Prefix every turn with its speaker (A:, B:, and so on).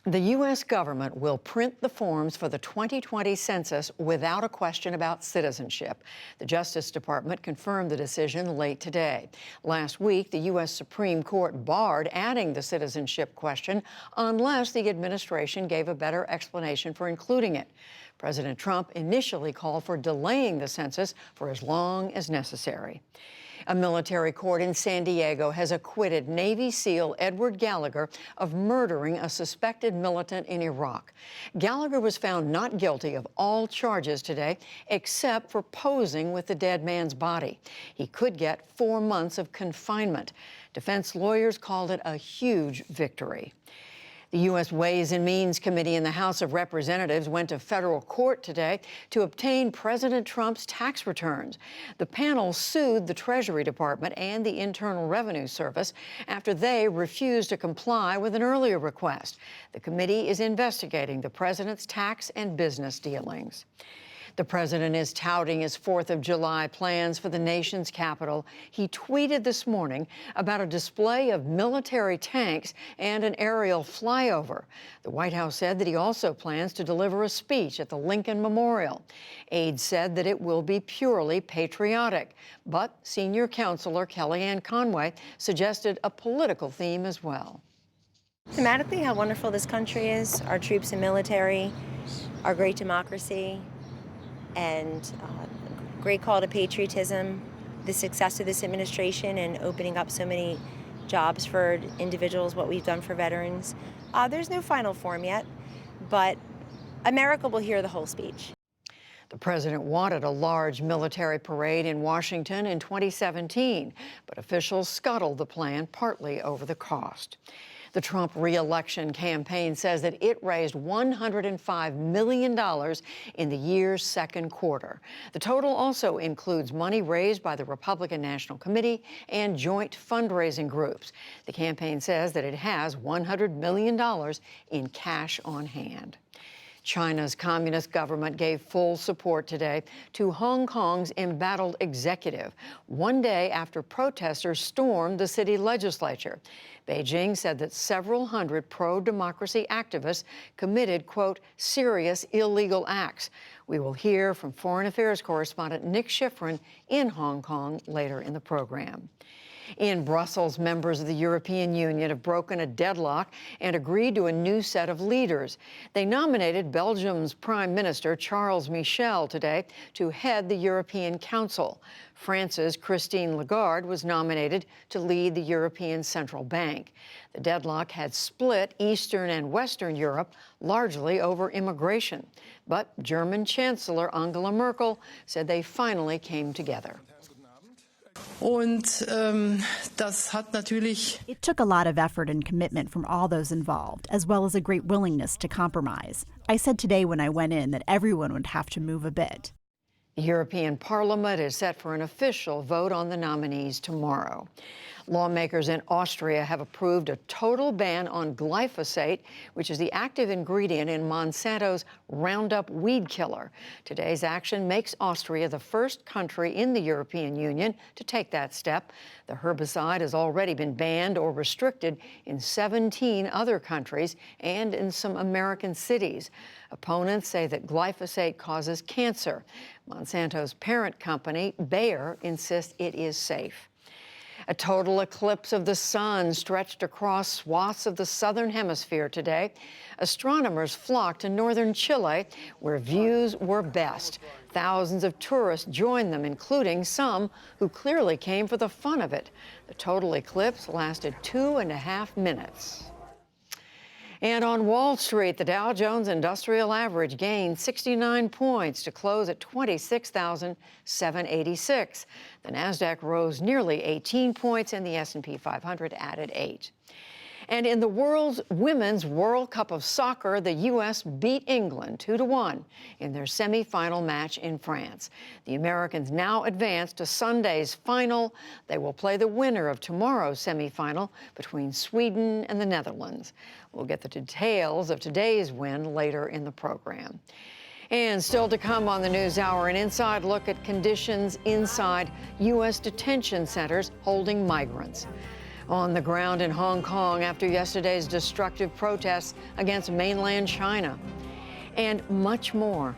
A: The U.S. government will print the forms for the 2020 census without a question about citizenship. The Justice Department confirmed the decision late today. Last week, the U.S. Supreme Court barred adding the citizenship question unless the administration gave a better explanation for including it. President Trump initially called for delaying the census for as long as necessary. A military court in San Diego has acquitted Navy SEAL Edward Gallagher of murdering a suspected militant in Iraq. Gallagher was found not guilty of all charges today, except for posing with the dead man's body. He could get 4 months of confinement. Defense lawyers called it a huge victory. The U.S. Ways and Means Committee in the House of Representatives went to federal court today to obtain President Trump's tax returns. The panel sued the Treasury Department and the Internal Revenue Service after they refused to comply with an earlier request. The committee is investigating the president's tax and business dealings. The president is touting his 4th of July plans for the nation's capital. He tweeted this morning about a display of military tanks and an aerial flyover. The White House said that he also plans to deliver a speech at the Lincoln Memorial. Aides said that it will be purely patriotic, but senior counselor Kellyanne Conway suggested a political theme as well.
B: Thematically, how wonderful this country is, our troops and military, our great democracy, and great call to patriotism, the success of this administration and opening up so many jobs for individuals, what we've done for veterans. There's no final form yet, but America will hear the whole speech.
A: The president wanted a large military parade in Washington in 2017, but officials scuttled the plan partly over the cost. The Trump re-election campaign says that it raised $105 million in the year's second quarter. The total also includes money raised by the Republican National Committee and joint fundraising groups. The campaign says that it has $100 million in cash on hand. China's communist government gave full support today to Hong Kong's embattled executive, 1 day after protesters stormed the city legislature. Beijing said that several hundred pro-democracy activists committed, quote, serious illegal acts. We will hear from Foreign Affairs correspondent Nick Schifrin in Hong Kong later in the program. In Brussels, members of the European Union have broken a deadlock and agreed to a new set of leaders. They nominated Belgium's Prime Minister Charles Michel today to head the European Council. France's Christine Lagarde was nominated to lead the European Central Bank. The deadlock had split Eastern and Western Europe, largely over immigration. But German Chancellor Angela Merkel said they finally came together.
C: It took a lot of effort and commitment from all those involved, as well as a great willingness to compromise. I said today when I went in that everyone would have to move a bit.
A: The European Parliament is set for an official vote on the nominees tomorrow. Lawmakers in Austria have approved a total ban on glyphosate, which is the active ingredient in Monsanto's Roundup weed killer. Today's action makes Austria the first country in the European Union to take that step. The herbicide has already been banned or restricted in 17 other countries and in some American cities. Opponents say that glyphosate causes cancer. Monsanto's parent company, Bayer, insists it is safe. A total eclipse of the sun stretched across swaths of the southern hemisphere today. Astronomers flocked to northern Chile, where views were best. Thousands of tourists joined them, including some who clearly came for the fun of it. The total eclipse lasted 2.5 minutes. And on Wall Street, the Dow Jones Industrial Average gained 69 points to close at 26,786. The Nasdaq rose nearly 18 points, and the S&P 500 added 8. And in the world's Women's World Cup of Soccer, the U.S. beat England 2-1 in their semifinal match in France. The Americans now advance to Sunday's final. They will play the winner of tomorrow's semifinal between Sweden and the Netherlands. We'll get the details of today's win later in the program. And still to come on the NewsHour, an inside look at conditions inside U.S. detention centers holding migrants. on the ground in Hong Kong after yesterday's destructive protests against mainland China. And much more